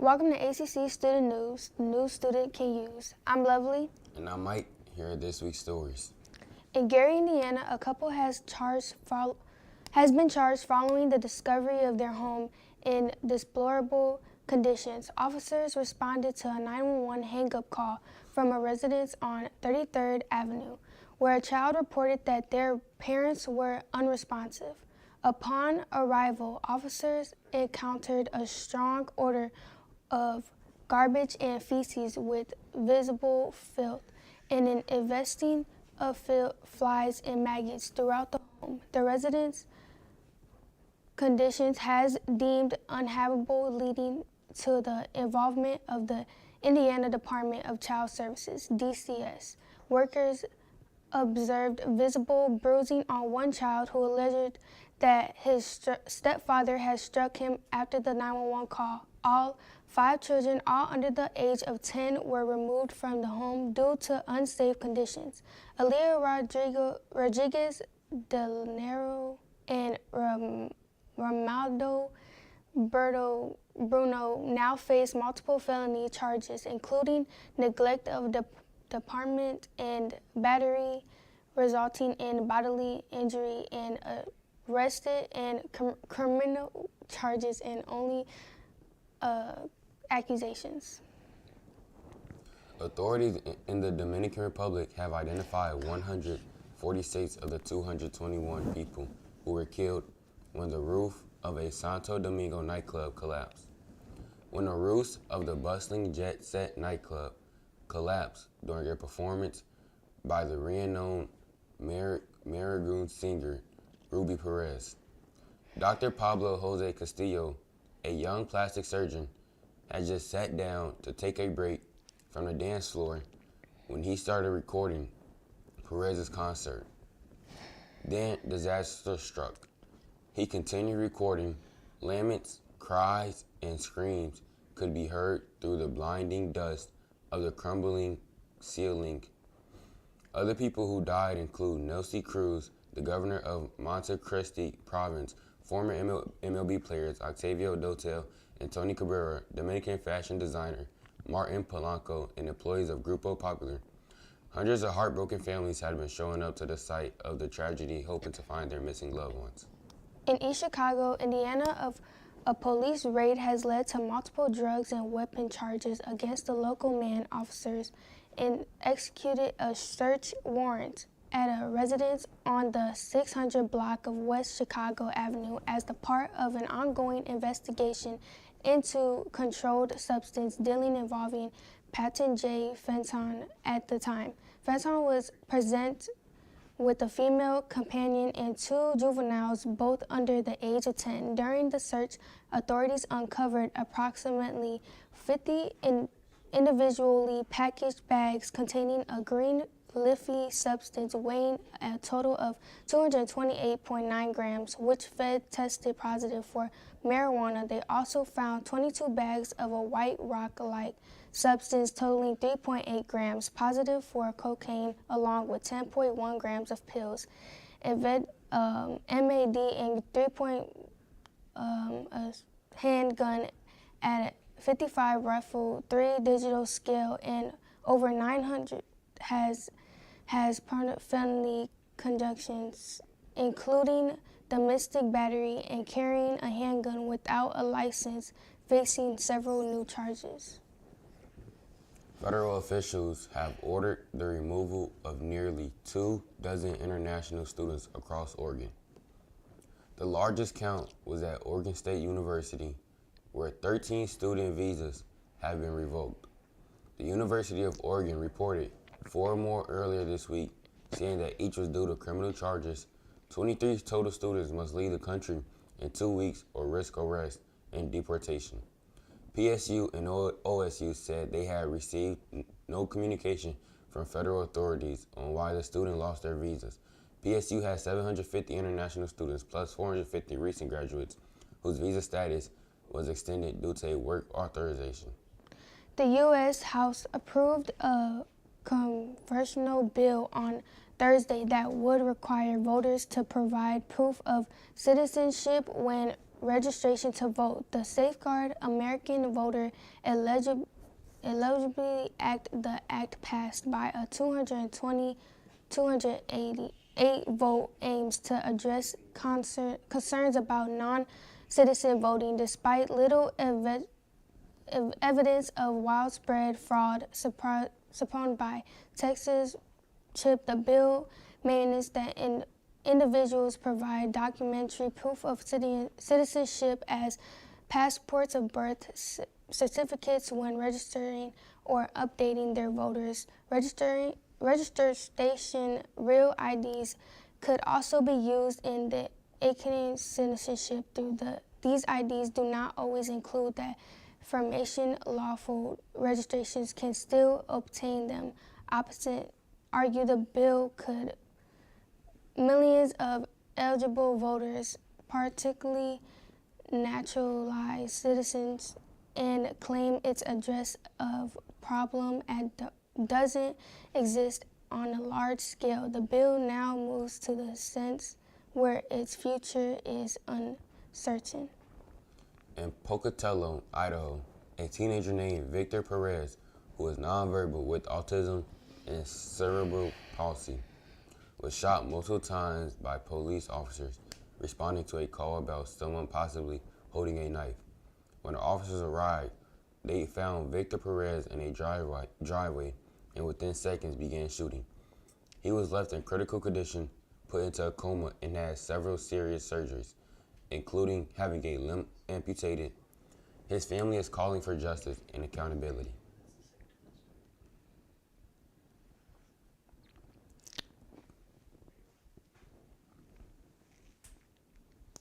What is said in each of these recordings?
Welcome to ACC Student News, the news student can use. I'm Lovely. And I'm Mike. Here are this week's stories. In Gary, Indiana, a couple has been charged following the discovery of their home in deplorable conditions. Officers responded to a 911 hang-up call from a residence on 33rd Avenue, where a child reported that their parents were unresponsive. Upon arrival, officers encountered a strong odor of garbage and feces with visible filth and an infesting of flies and maggots throughout the home. The residence conditions has deemed uninhabitable, leading to the involvement of the Indiana Department of Child Services, DCS. Workers observed visible bruising on one child who alleged that his stepfather had struck him after the 911 call. All 5 children, all under the age of 10, were removed from the home due to unsafe conditions. Aaliyah Rodriguez, Del Nero, and Romaldo Bruno now face multiple felony charges, including neglect of department and battery, resulting in bodily injury, and arrested and criminal charges and only accusations. Authorities in the Dominican Republic have identified 146 of the 221 people who were killed when the roof of a Santo Domingo nightclub collapsed. When the roof of the bustling Jet Set nightclub collapsed during a performance by the renowned Marigoon singer Ruby Perez. Dr. Pablo Jose Castillo, a young plastic surgeon, had just sat down to take a break from the dance floor when he started recording Perez's concert. Then disaster struck. He continued recording. Laments, cries, and screams could be heard through the blinding dust of the crumbling ceiling. Other people who died include Nelsie Cruz, the governor of Monte Cristi province, former MLB players Octavio Dotel and Tony Cabrera, Dominican fashion designer Martin Polanco, and employees of Grupo Popular. Hundreds of heartbroken families had been showing up to the site of the tragedy, hoping to find their missing loved ones. In East Chicago, Indiana, a police raid has led to multiple drugs and weapon charges against the local man. Officers and executed a search warrant at a residence on the 600 block of West Chicago Avenue as the part of an ongoing investigation into controlled substance dealing involving Patton J. Fenton at the time. Fenton was present with a female companion and 2 juveniles, both under the age of 10. During the search, authorities uncovered approximately 50 individually packaged bags containing a green leafy substance weighing a total of 228.9 grams, which Fed tested positive for marijuana. They also found 22 bags of a white rock-like substance totaling 3.8 grams, positive for cocaine, along with 10.1 grams of pills, MAD, and a handgun at 55 rifle, 3 digital scale, and over 900 has felony convictions, including domestic battery and carrying a handgun without a license, facing several new charges. Federal officials have ordered the removal of nearly 24 international students across Oregon. The largest count was at Oregon State University, where 13 student visas have been revoked. The University of Oregon reported 4 more earlier this week, saying that each was due to criminal charges. 23 total students must leave the country in 2 weeks or risk arrest and deportation. PSU and OSU said they had received no communication from federal authorities on why the student lost their visas. PSU has 750 international students plus 450 recent graduates whose visa status was extended due to a work authorization. The U.S. House approved a congressional bill on Thursday that would require voters to provide proof of citizenship when registration to vote, the Safeguard American Voter Eligibility Act, the act passed by a 288 vote, aims to address concerns about non-citizen voting. Despite little evidence of widespread fraud supported by Texas CHIP, the bill mandates that individuals provide documentary proof of citizenship as passports of birth certificates when registering or updating their voters registration. Real IDs could also be used in the acting citizenship these IDs do not always include that information. Lawful registrations can still obtain them. Opposite argue the bill could millions of eligible voters, particularly naturalized citizens, and claim its address of problem doesn't exist on a large scale. The bill now moves to the sense where its future is uncertain. In Pocatello, Idaho, a teenager named Victor Perez, who is nonverbal with autism and cerebral palsy, was shot multiple times by police officers responding to a call about someone possibly holding a knife. When the officers arrived, they found Victor Perez in a driveway and within seconds began shooting. He was left in critical condition, put into a coma, and had several serious surgeries, including having a limb amputated. His family is calling for justice and accountability.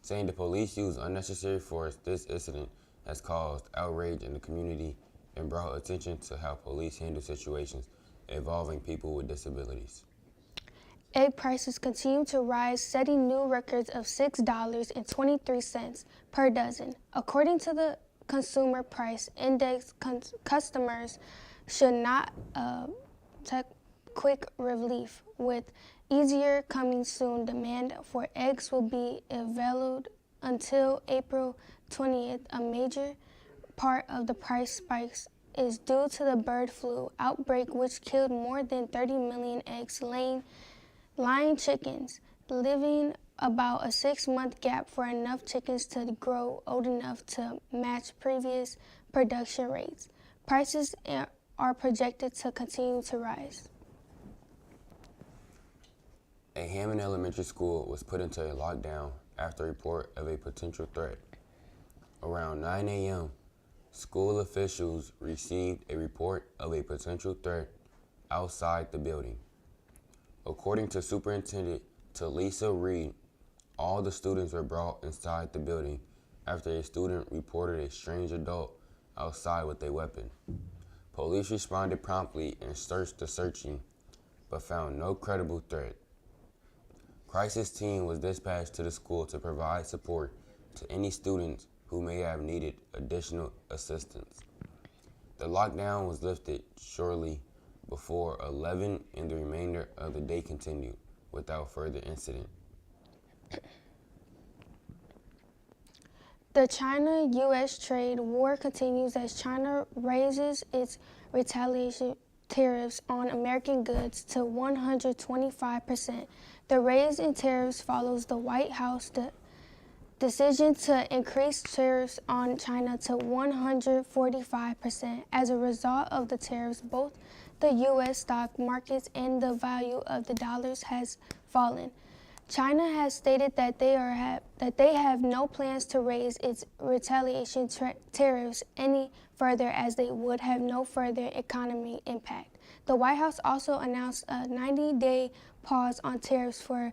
Saying the police used unnecessary force, this incident has caused outrage in the community and brought attention to how police handle situations involving people with disabilities. Egg prices continue to rise, setting new records of $6.23 per dozen. According to the Consumer Price Index, customers should not take quick relief. With easier coming soon, demand for eggs will be available until April 20th. A major part of the price spikes is due to the bird flu outbreak, which killed more than 30 million eggs-laying chickens, leaving about a 6-month gap for enough chickens to grow old enough to match previous production rates. Prices are projected to continue to rise. A Hammond Elementary School was put into a lockdown after a report of a potential threat. Around 9 a.m., school officials received a report of a potential threat outside the building. According to Superintendent Talisa Reed, all the students were brought inside the building after a student reported a strange adult outside with a weapon. Police responded promptly and searched the searching, but found no credible threat. Crisis team was dispatched to the school to provide support to any students who may have needed additional assistance. The lockdown was lifted shortly before 11 and the remainder of the day continued without further incident. The China-U.S. trade war continues as China raises its retaliation tariffs on American goods to 125%. The raise in tariffs follows the White House decision to increase tariffs on China to 145%. As a result of the tariffs, both the U.S. stock markets and the value of the dollars has fallen. China has stated that they have no plans to raise its retaliation tariffs any further, as they would have no further economic impact. The White House also announced a 90-day pause on tariffs for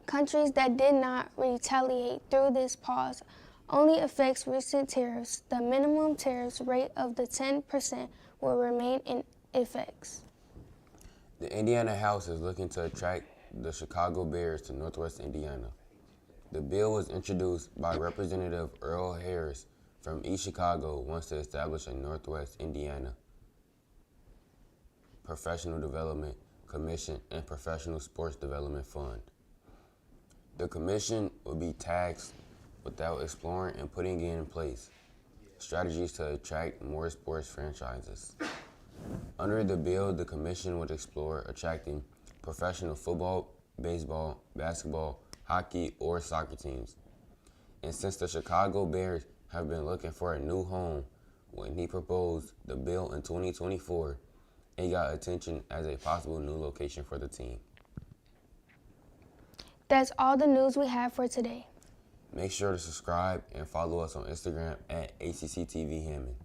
countries that did not retaliate. Through this pause only affects recent tariffs. The minimum tariffs rate of the 10% will remain in effect. The Indiana House is looking to attract the Chicago Bears to Northwest Indiana. The bill was introduced by Representative Earl Harris from East Chicago, wants to establish a Northwest Indiana Professional Development Commission and Professional Sports Development Fund. The commission will be tasked without exploring and putting in place strategies to attract more sports franchises. Under the bill, the commission would explore attracting professional football, baseball, basketball, hockey, or soccer teams. And since the Chicago Bears have been looking for a new home when he proposed the bill in 2024, it got attention as a possible new location for the team. That's all the news we have for today. Make sure to subscribe and follow us on Instagram at ACC TV Hammond.